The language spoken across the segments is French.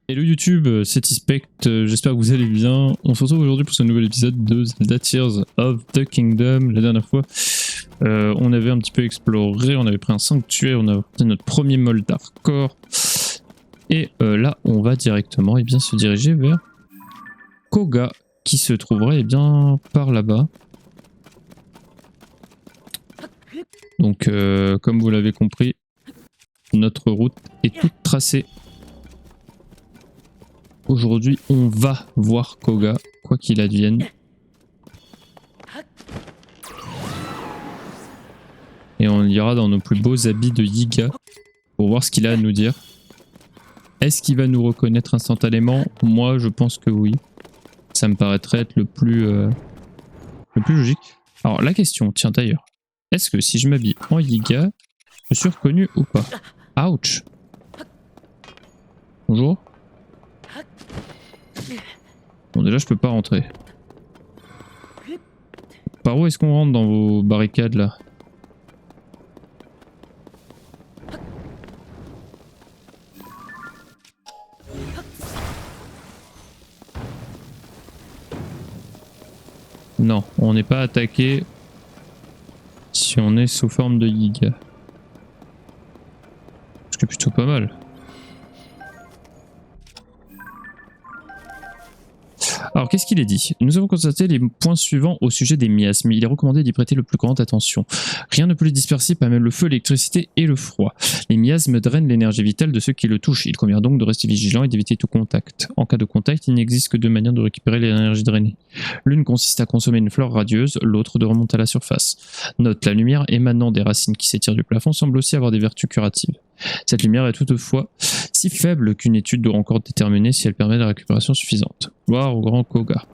Hello YouTube, c'est Ispect, j'espère que vous allez bien. On se retrouve aujourd'hui pour ce nouvel épisode de Zelda Tears of the Kingdom. La dernière fois, on avait un petit peu exploré, on avait pris un sanctuaire, on a obtenu notre premier Moldarkor. Et là, on va directement se diriger vers Koga, qui se trouverait par là-bas. Donc, comme vous l'avez compris, notre route est toute tracée. Aujourd'hui, on va voir Koga, quoi qu'il advienne. Et on ira dans nos plus beaux habits de Yiga pour voir ce qu'il a à nous dire. Est-ce qu'il va nous reconnaître instantanément? Moi, je pense que oui. Ça me paraîtrait être le plus logique. Alors, la question, tiens d'ailleurs. Est-ce que si je m'habille en Yiga, je suis reconnu ou pas? Ouch! Bonjour. Bon, déjà, je peux pas rentrer. Par où est-ce qu'on rentre dans vos barricades, là? Non, on n'est pas attaqué si on est sous forme de Yiga. Ce qui est plutôt pas mal. Alors, qu'est-ce qu'il est dit? Nous avons constaté les points suivants au sujet des miasmes. Il est recommandé d'y prêter le plus grande attention. Rien ne peut les disperser parmi le feu, l'électricité et le froid. Les miasmes drainent l'énergie vitale de ceux qui le touchent. Il convient donc de rester vigilant et d'éviter tout contact. En cas de contact, il n'existe que deux manières de récupérer l'énergie drainée. L'une consiste à consommer une fleur radieuse, l'autre de remonter à la surface. Note, la lumière émanant des racines qui s'étirent du plafond semble aussi avoir des vertus curatives. Cette lumière est toutefois si faible qu'une étude doit encore déterminer si elle permet la récupération suffisante. Gloire au grand Koga.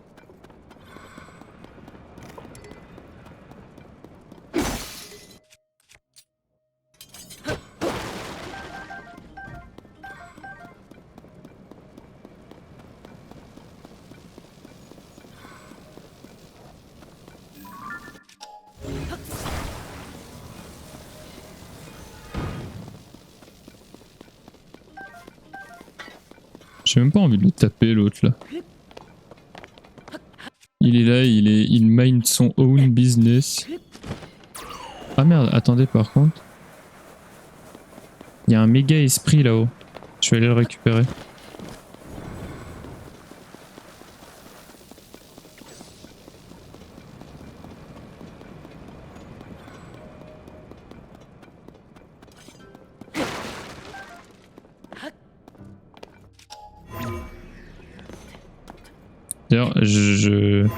J'ai même pas envie de le taper l'autre là. Il est là, il mind son own business. Ah merde, attendez par contre. Il y a un méga esprit là-haut. Je vais aller le récupérer. D'ailleurs, je vais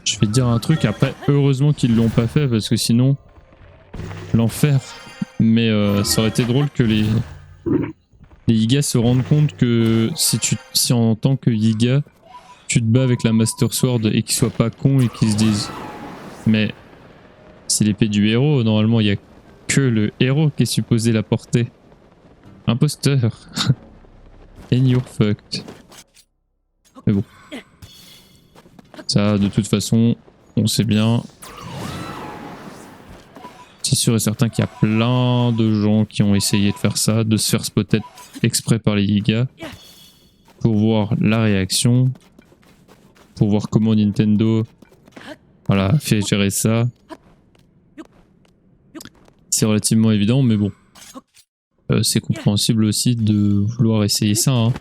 te dire un truc, après, heureusement qu'ils l'ont pas fait, parce que sinon, l'enfer. Mais ça aurait été drôle que les Yigas se rendent compte que si en tant que Yiga, tu te bats avec la Master Sword et qu'ils soient pas cons et qu'ils se disent mais c'est l'épée du héros, normalement il y a que le héros qui est supposé la porter. Imposteur. And you're fucked. Mais bon. Ça, de toute façon, on sait bien. C'est sûr et certain qu'il y a plein de gens qui ont essayé de faire ça, de se faire spotter exprès par les Yigas, pour voir la réaction, pour voir comment Nintendo fait gérer ça. C'est relativement évident, mais bon. C'est compréhensible aussi de vouloir essayer ça, hein.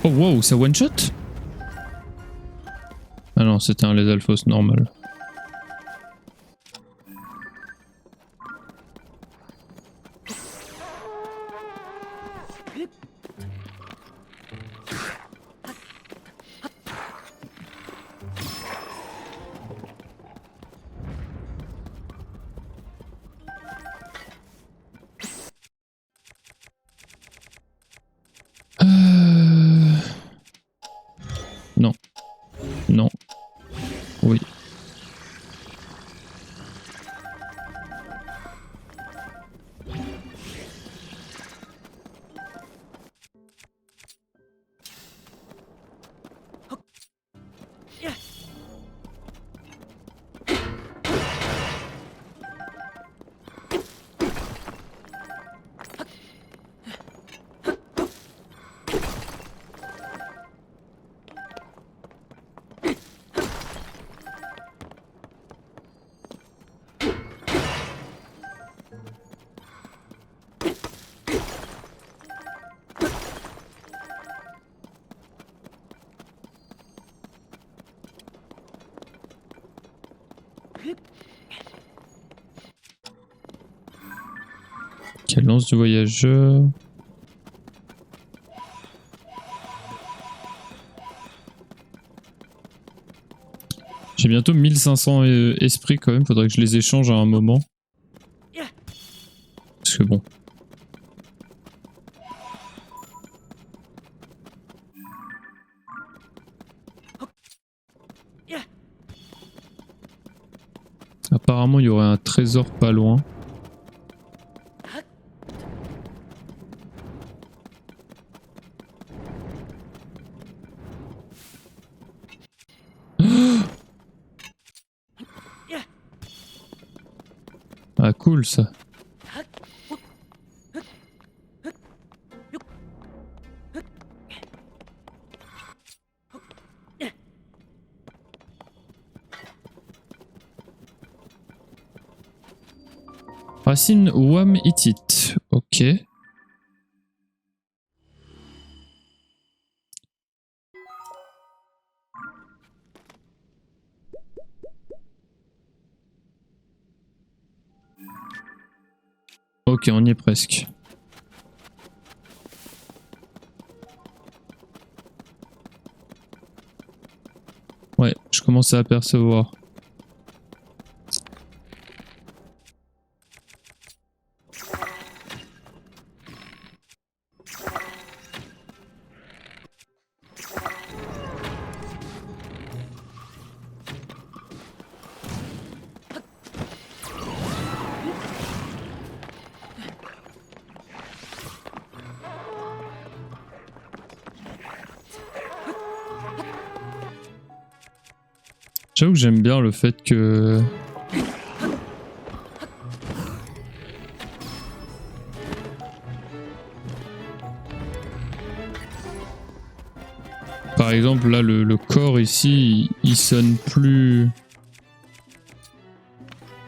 Oh wow, ça one shot? Ah non, c'était un Lethal normal. Non. Non. Oui. Quelle lance du voyageur. J'ai bientôt 1500 esprits quand même, faudrait que je les échange à un moment. Parce que bon. Apparemment il y aurait un trésor pas loin. Ah cool ça. Racine Wam Itit. Ok. Ok, on y est presque. Ouais, je commence à apercevoir. J'avoue que j'aime bien le fait que... Par exemple, là, le corps ici, il sonne plus...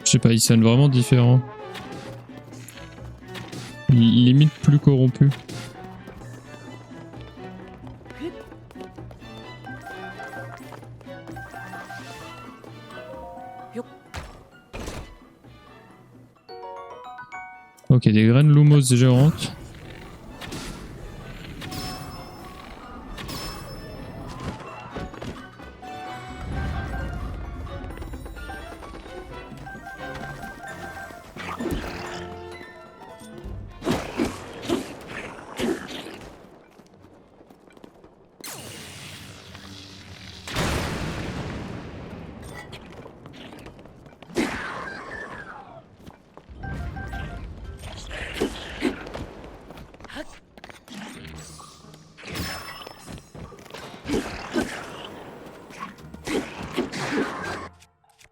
Je sais pas, il sonne vraiment différent. Limite plus corrompu. Ok, des graines lumos géantes.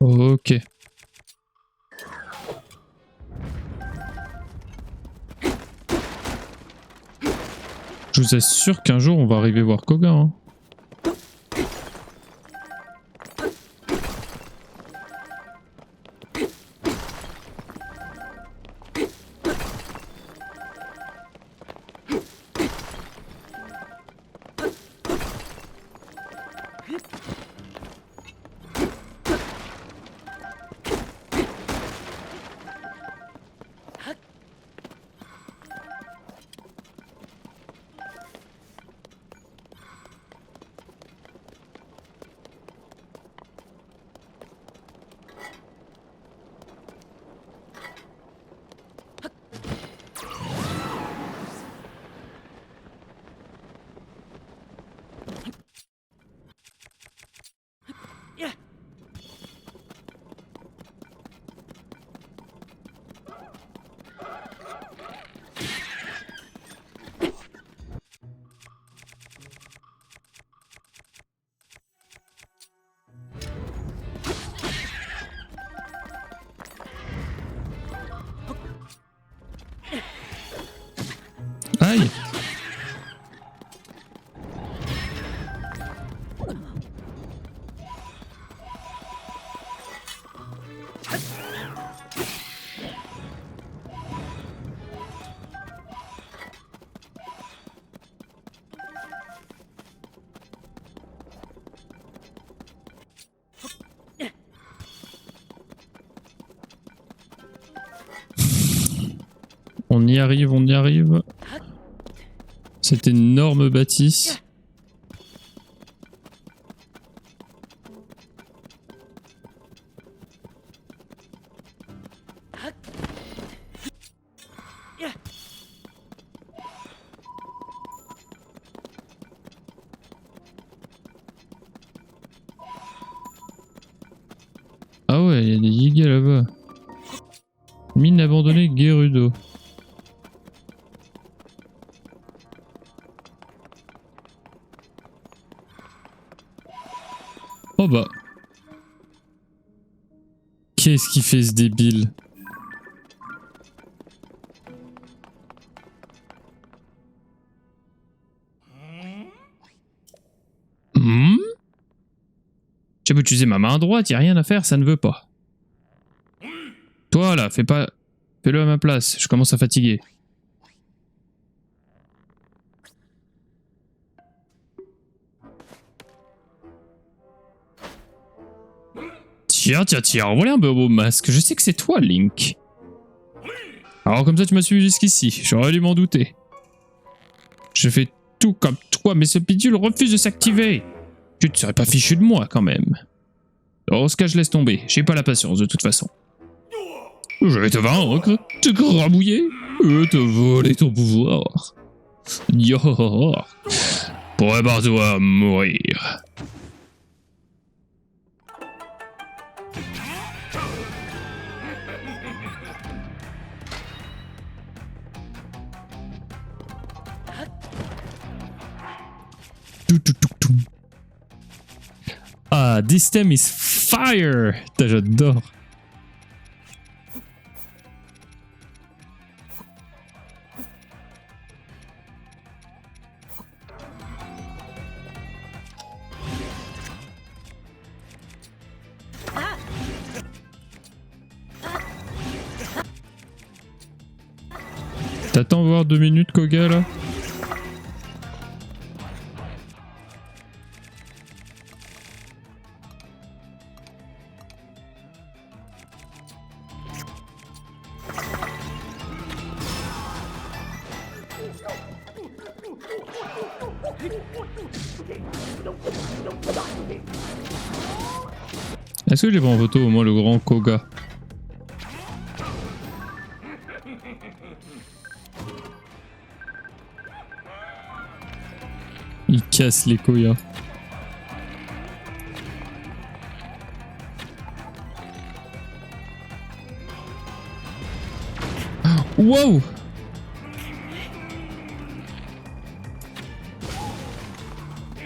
Ok. Je vous assure qu'un jour on va arriver voir Koga. Hein. Aïe. On y arrive, on y arrive. Cette énorme bâtisse. Ah ouais, il y a des gigas là-bas. Mine abandonnée Gerudo. Oh bah. Qu'est-ce qu'il fait ce débile? J'ai beau utiliser ma main droite, y a rien à faire, ça ne veut pas. Toi là, fais pas... Fais-le à ma place, je commence à fatiguer. Tiens, tiens, tiens, voilà un beau masque. Je sais que c'est toi, Link. Alors comme ça, tu m'as suivi jusqu'ici. J'aurais dû m'en douter. Je fais tout comme toi, mais ce bidule refuse de s'activer. Tu te serais pas fichu de moi, quand même. Dans ce cas, je laisse tomber. J'ai pas la patience, de toute façon. Je vais te vaincre, te grabouiller, et te voler ton pouvoir. Yo, prépare-toi à mourir. Ah, this stem is fire! Putain, j'adore. T'attends voir 2 minutes, Koga, là? Est-ce que j'ai pas en photo au moins le grand Koga? Il casse les Koya. Wow!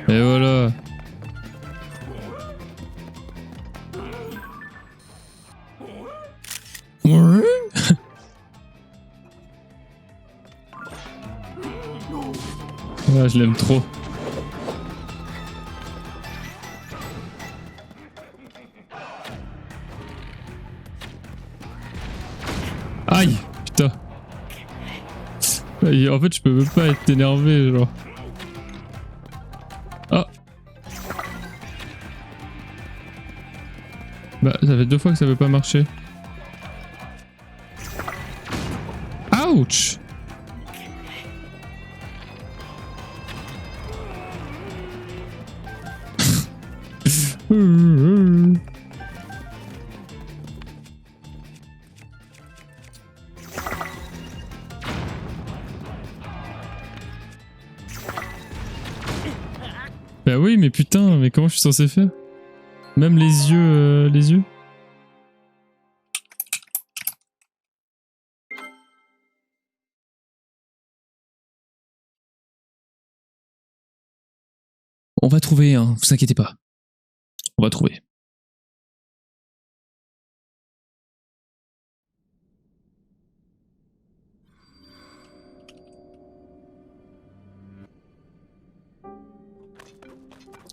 Et voilà. Ah, je l'aime trop. Aïe, putain. Aïe, en fait, je peux même pas être énervé, genre. Ah. Bah, ça fait 2 fois que ça veut pas marcher. Ouch! Bah oui, mais putain, mais comment je suis censé faire? Même les yeux, les yeux? On va trouver, hein, vous inquiétez pas. On va trouver.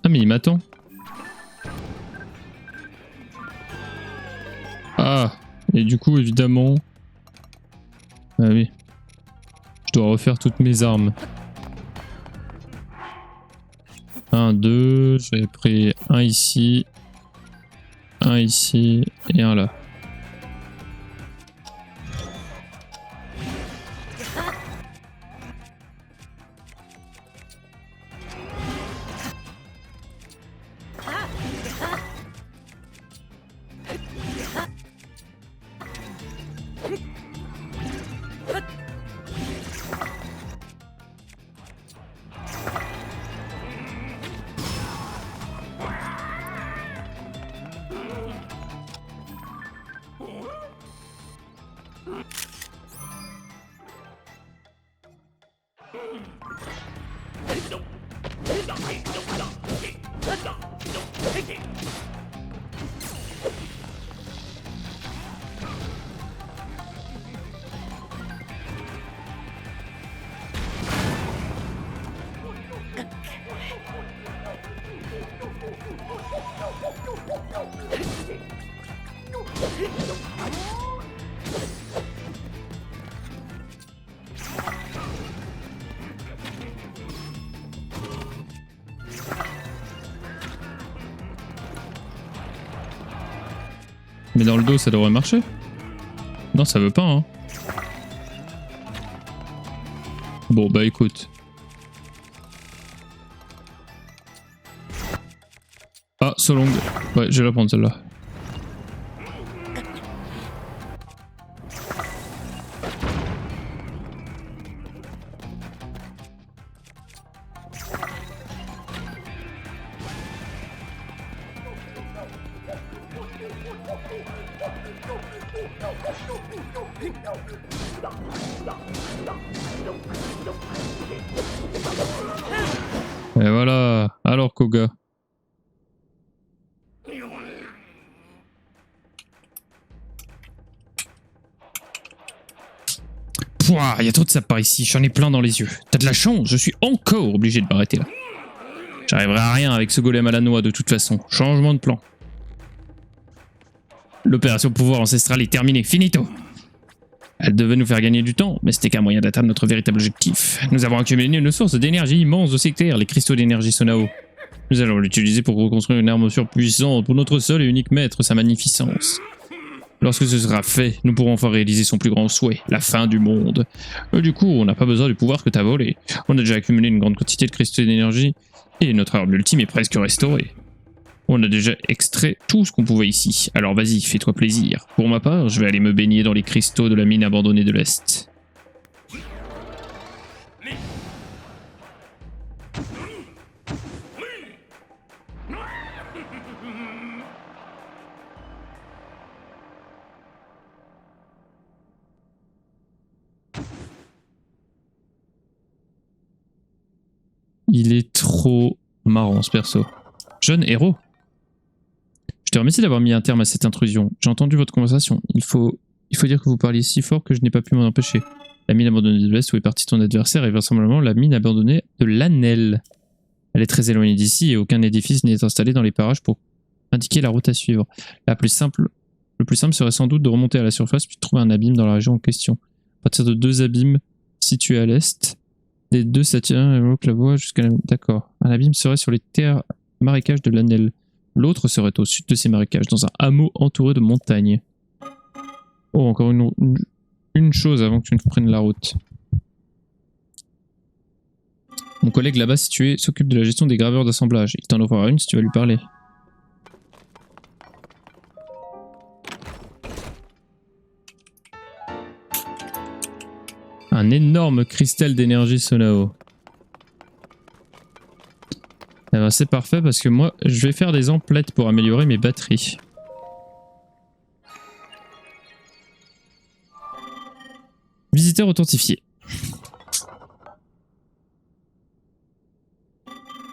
Ah mais il m'attend. Ah, et du coup évidemment... Ah oui. Je dois refaire toutes mes armes. 1, 2, j'avais pris un ici et un là. Mais dans le dos, ça devrait marcher. Non, ça veut pas, hein. Bon, bah écoute. Ah, Solong. Ouais, je vais la prendre celle-là. Et voilà. Alors, Koga. Pouah, y a trop de sap par ici, j'en ai plein dans les yeux. T'as de la chance, je suis encore obligé de m'arrêter là. J'arriverai à rien avec ce golem à la noix de toute façon. Changement de plan. L'opération pouvoir ancestral est terminée, finito. Elle devait nous faire gagner du temps, mais c'était qu'un moyen d'atteindre notre véritable objectif. Nous avons accumulé une source d'énergie immense de sectaires, les cristaux d'énergie Sonao. Nous allons l'utiliser pour reconstruire une arme surpuissante pour notre seul et unique maître, sa magnificence. Lorsque ce sera fait, nous pourrons enfin réaliser son plus grand souhait, la fin du monde. Du coup, on n'a pas besoin du pouvoir que t'as volé. On a déjà accumulé une grande quantité de cristaux d'énergie, et notre arme ultime est presque restaurée. On a déjà extrait tout ce qu'on pouvait ici, alors vas-y, fais-toi plaisir. Pour ma part, je vais aller me baigner dans les cristaux de la mine abandonnée de l'Est. Il est trop marrant ce perso. Jeune héros. Je te remercie d'avoir mis un terme à cette intrusion. J'ai entendu votre conversation. Il faut dire que vous parliez si fort que je n'ai pas pu m'en empêcher. La mine abandonnée de l'Est où est parti ton adversaire est vraisemblablement la mine abandonnée de l'Anel. Elle est très éloignée d'ici et aucun édifice n'est installé dans les parages pour indiquer la route à suivre. Le plus simple serait sans doute de remonter à la surface puis de trouver un abîme dans la région en question. À partir de 2 abîmes situés à l'Est, des 2 s'attirent évoquent la voie jusqu'à la... D'accord. Un abîme serait sur les terres marécages de l'Anel. L'autre serait au sud de ces marécages, dans un hameau entouré de montagnes. Oh, encore une chose avant que tu ne prennes la route. Mon collègue là-bas situé s'occupe de la gestion des graveurs d'assemblage. Il t'en offrira une si tu vas lui parler. Un énorme cristal d'énergie Sonao. Eh ben, c'est parfait parce que moi, je vais faire des emplettes pour améliorer mes batteries. Visiteur authentifié.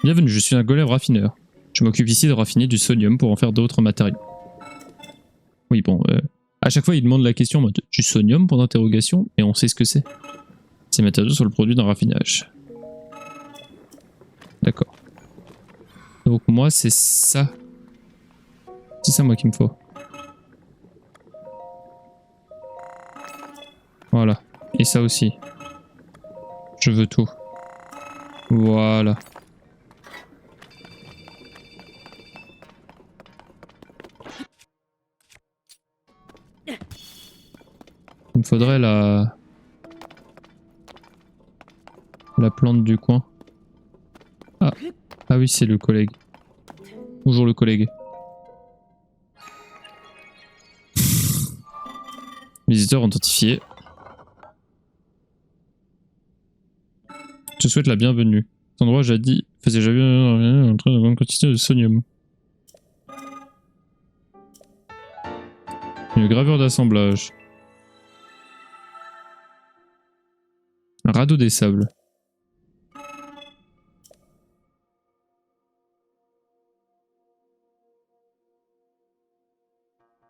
Bienvenue, je suis un golem raffineur. Je m'occupe ici de raffiner du sodium pour en faire d'autres matériaux. Oui, bon, à chaque fois il demande la question en mode du sodium pour d'interrogation et on sait ce que c'est. Ces matériaux sont le produit d'un raffinage. D'accord. Donc Moi, c'est ça. C'est ça, moi, qu'il me faut. Voilà. Et ça aussi. Je veux tout. Voilà. Il me faudrait la plante du coin. Ah, ah oui, c'est le collègue. Toujours le collègue. Visiteurs identifiés. Je te souhaite la bienvenue. Cet endroit jadis faisait jamais entrer une grande quantité de sonium. Une gravure d'assemblage. Un radeau des sables.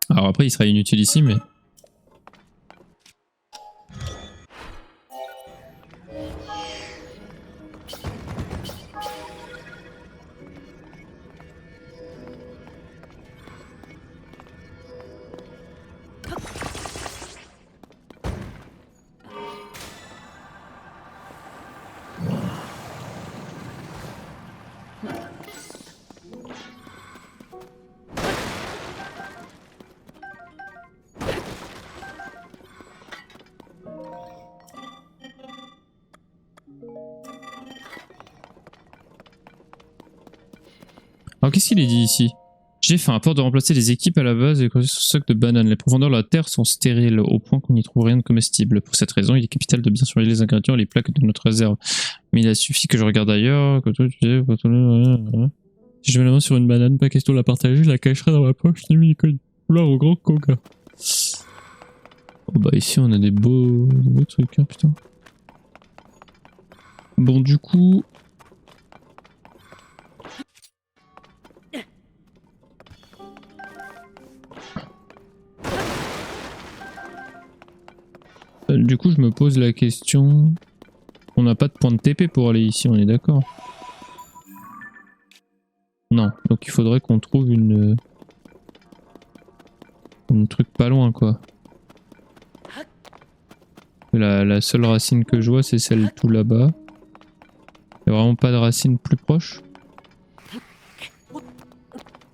Alors après, il sera inutile ici, mais... Alors qu'est-ce qu'il est dit ici? J'ai fait un rapport de remplacer les équipes à la base et creuser ce stock de bananes. Les profondeurs de la terre sont stériles au point qu'on n'y trouve rien de comestible. Pour cette raison, il est capital de bien surveiller les ingrédients et les plaques de notre réserve. Mais il a suffi que je regarde ailleurs. Si je mets la main sur une banane, pas question de la partager, je la cacherai dans ma poche. J'ai mis les couleurs au grand coca. Oh bah ici on a des beaux trucs, hein, putain. Bon du coup... Du coup, je me pose la question... On n'a pas de point de TP pour aller ici, on est d'accord? Non, donc il faudrait qu'on trouve une... Un truc pas loin, quoi. La seule racine que je vois, c'est celle tout là-bas. Il n'y a vraiment pas de racine plus proche?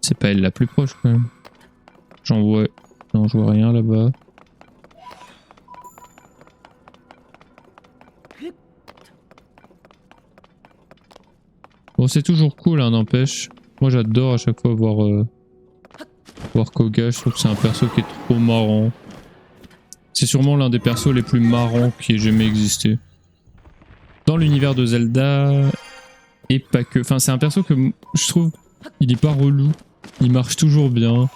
C'est pas elle la plus proche, quand même. J'en vois... Non, je vois rien là-bas. Bon, c'est toujours cool, hein, n'empêche. Moi, j'adore à chaque fois voir Koga. Je trouve que c'est un perso qui est trop marrant. C'est sûrement l'un des persos les plus marrants qui ait jamais existé. Dans l'univers de Zelda, et pas que. Enfin, c'est un perso que je trouve, il est pas relou. Il marche toujours bien.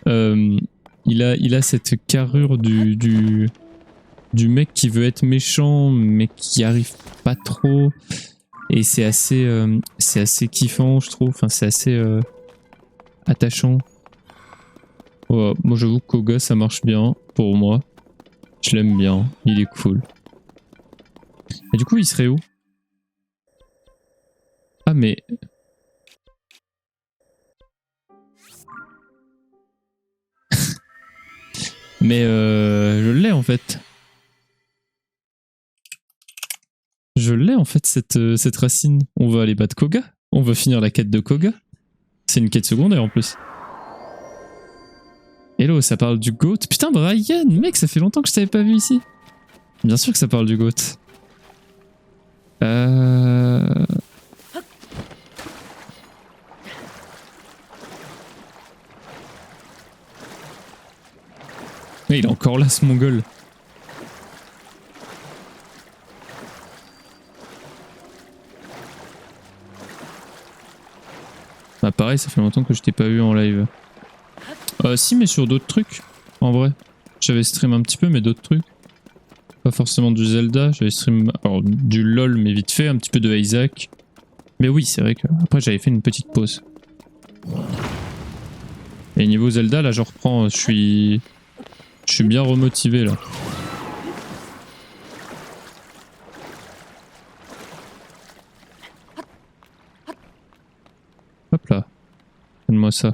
Il a cette carrure du mec qui veut être méchant, mais qui arrive pas trop. Et c'est assez kiffant, je trouve. Enfin, c'est assez attachant. Ouais, moi, j'avoue que Koga, ça marche bien pour moi. Je l'aime bien. Il est cool. Et du coup, il serait où? Ah, mais... mais je l'ai en fait. Je l'ai en fait cette racine. On va aller battre Koga. On va finir la quête de Koga. C'est une quête secondaire en plus. Hello, ça parle du GOAT. Putain, Brian, mec, ça fait longtemps que je t'avais pas vu ici. Bien sûr que ça parle du GOAT. Mais il est encore là, ce mongol. Bah pareil, ça fait longtemps que je t'ai pas vu en live. Si, mais sur d'autres trucs, en vrai. J'avais stream un petit peu, mais d'autres trucs. Pas forcément du Zelda, j'avais stream alors, du LOL, mais vite fait, un petit peu de Isaac. Mais oui, c'est vrai que après j'avais fait une petite pause. Et niveau Zelda, là je reprends, je suis bien remotivé là. Hop là. moi ça.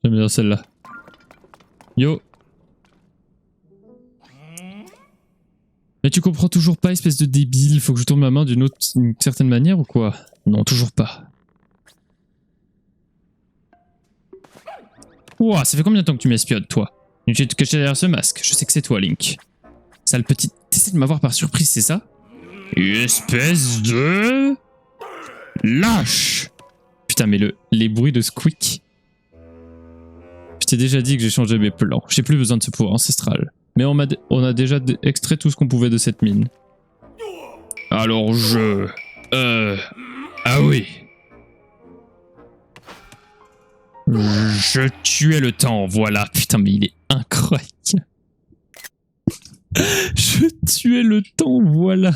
J'aime bien celle-là. Yo. Mais tu comprends toujours pas, espèce de débile. Faut que je tourne ma main d'une certaine manière ou quoi? Non, toujours pas. Ouah, ça fait combien de temps que tu m'espionnes, toi? Tu es caché derrière ce masque. Je sais que c'est toi, Link. Sale petit... T'essaies de m'avoir par surprise, c'est ça? Espèce de... lâche! Putain, mais les bruits de Squeak... Je t'ai déjà dit que j'ai changé mes plans. J'ai plus besoin de ce pouvoir ancestral. Mais on a déjà extrait tout ce qu'on pouvait de cette mine. Alors ah oui. Je tuais le temps, voilà. Putain, mais il est incroyable. Je tuais le temps, voilà.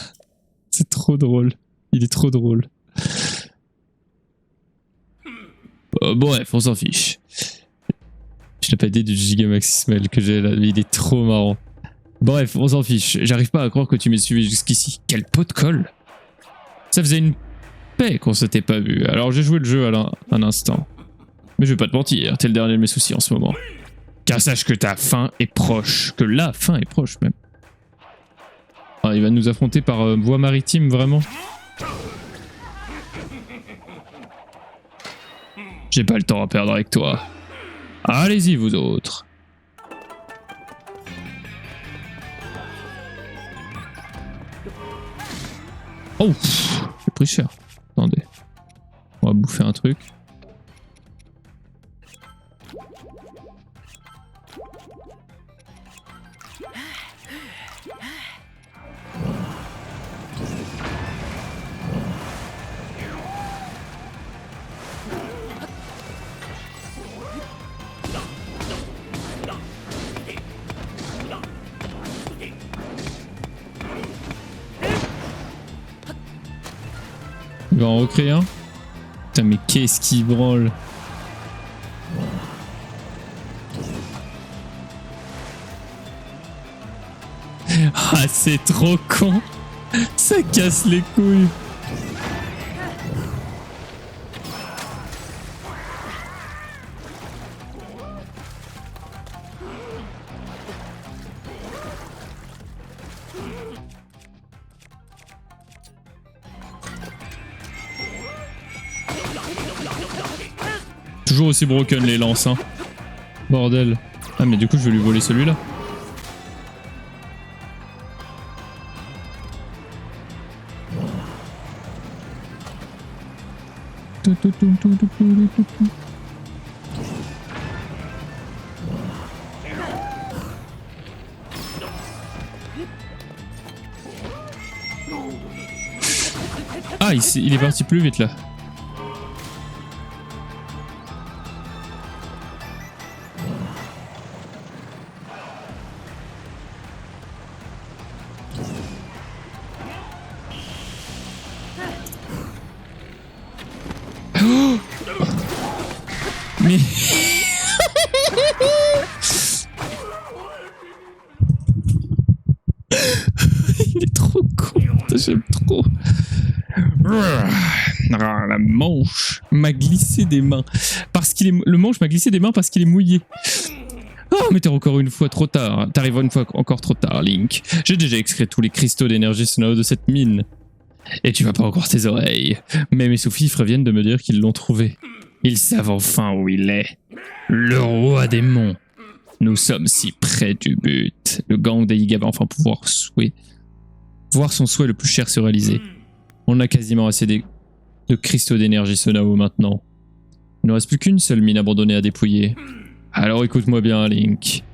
C'est trop drôle. Il est trop drôle. Bref, on s'en fiche. Je n'ai pas dit du Gigamaxismel que j'ai là, mais il est trop marrant. Bref, on s'en fiche. J'arrive pas à croire que tu m'aies suivi jusqu'ici. Quel pot de colle! Ça faisait une paix qu'on s'était pas vu. Alors j'ai joué le jeu à un instant. Mais je vais pas te mentir, t'es le dernier de mes soucis en ce moment. Car sache que ta fin est proche. Que la fin est proche même. Ah, il va nous affronter par voie maritime, vraiment. J'ai pas le temps à perdre avec toi. Allez-y, vous autres. Oh, j'ai pris cher. Attendez. On va bouffer un truc. Il va en recréer un. Putain, mais qu'est-ce qu'il branle? Ah, c'est trop con. Ça casse les couilles. Toujours aussi broken les lances, hein. Bordel. Ah, mais du coup, je vais lui voler celui-là. Ah, il est parti plus vite là. Mais... il est trop con, j'aime trop. La manche m'a glissé des mains. Le manche m'a glissé des mains parce qu'il est mouillé. Oh, mais t'es encore une fois trop tard. T'arrives une fois encore trop tard, Link. J'ai déjà extrait tous les cristaux d'énergie Snow de cette mine. Et tu vas pas encore tes oreilles. Mais mes sous-fifres viennent de me dire qu'ils l'ont trouvé. Ils savent enfin où il est. Le roi des monts. Nous sommes si près du but. Le gang d'Aiga va enfin pouvoir voir son souhait le plus cher se réaliser. On a quasiment assez de cristaux d'énergie Sonao maintenant. Il ne reste plus qu'une seule mine abandonnée à dépouiller. Alors écoute-moi bien, Link.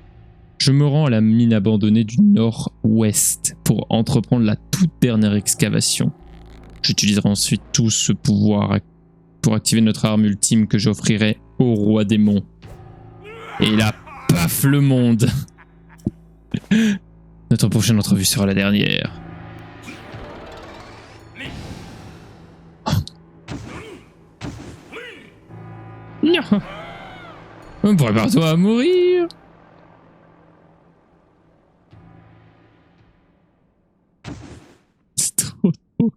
Je me rends à la mine abandonnée du nord-ouest pour entreprendre la toute dernière excavation. J'utiliserai ensuite tout ce pouvoir pour activer notre arme ultime que j'offrirai au roi des monts. Et là, paf le monde. Notre prochaine entrevue sera la dernière. Non. Prépare-toi à mourir. C'est trop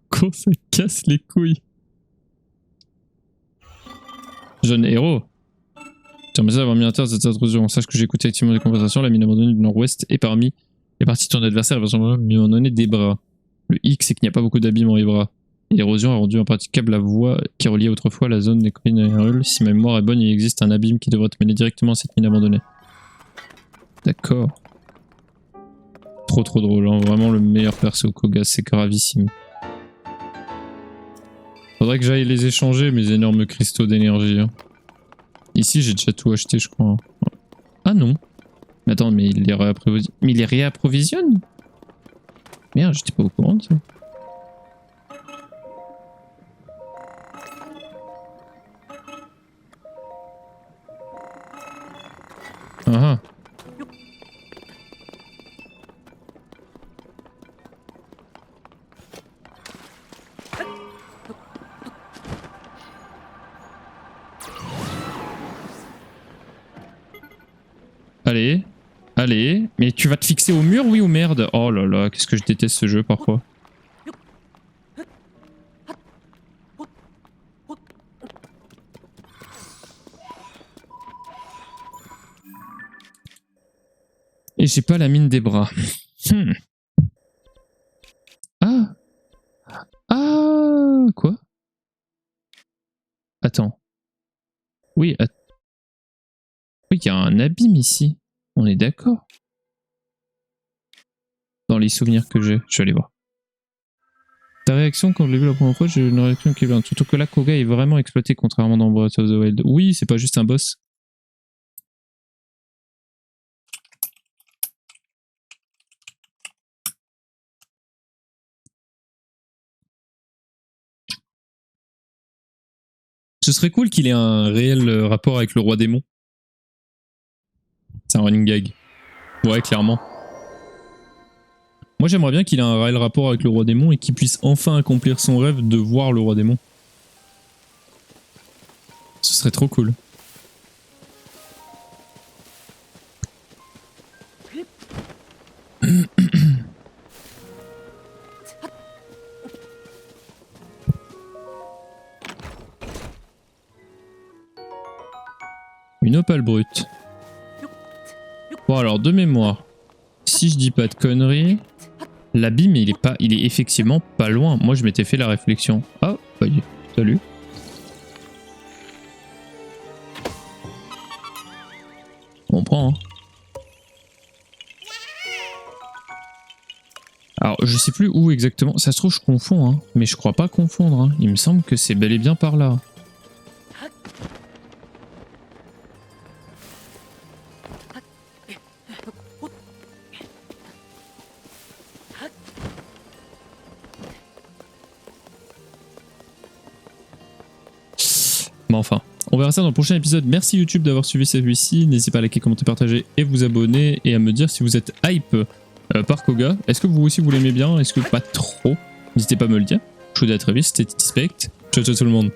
con, ça casse les couilles. Jeune héros. J'aimerais avoir mis un terme à cette intrusion. Sache que j'ai écouté activement des conversations. La mine abandonnée du nord-ouest est parmi les parties de ton adversaire. Elle va lui en donner des bras. Le hic, c'est qu'il n'y a pas beaucoup d'abîmes dans les bras. Et l'érosion a rendu impraticable la voie qui reliait autrefois la zone des collines et Hyrule. Si ma mémoire est bonne, il existe un abîme qui devrait te mener directement à cette mine abandonnée. D'accord. Trop drôle, hein. Vraiment le meilleur perso Koga, c'est gravissime. Faudrait que j'aille les échanger, mes énormes cristaux d'énergie. Hein. Ici, j'ai déjà tout acheté, je crois. Ah non. Mais attends, mais il les réapprovisionne? Merde, j'étais pas au courant de ça. Ah ah. Allez, allez. Mais tu vas te fixer au mur, oui ou merde? Oh là là, qu'est-ce que je déteste ce jeu parfois. Et j'ai pas la mine des bras. Ah. Ah. Quoi? Attends. Oui, oui, il y a un abîme ici. On est d'accord. Dans les souvenirs que j'ai. Je vais aller voir. Ta réaction quand je l'ai vu la première fois, j'ai une réaction qui est bien. Surtout que là, Koga est vraiment exploité contrairement dans Breath of the Wild. Oui, c'est pas juste un boss. Ce serait cool qu'il ait un réel rapport avec le roi démon. C'est un running gag. Ouais, clairement. Moi, j'aimerais bien qu'il ait un réel rapport avec le roi démon et qu'il puisse enfin accomplir son rêve de voir le roi démon. Ce serait trop cool. Une opale brute. Bon alors, de mémoire, si je dis pas de conneries, l'abîme il est effectivement pas loin. Moi je m'étais fait la réflexion. Ah, salut. On prend. Hein. Alors je sais plus où exactement. Ça se trouve je confonds, hein. Mais je crois pas confondre. Hein. Il me semble que c'est bel et bien par là. Mais enfin, on verra ça dans le prochain épisode. Merci YouTube d'avoir suivi celui-ci. N'hésitez pas à liker, commenter, partager et vous abonner. Et à me dire si vous êtes hype par Koga. Est-ce que vous aussi vous l'aimez bien? Est-ce que pas trop? N'hésitez pas à me le dire. Je vous dis à très vite. C'était Tispect. Ciao ciao tout le monde.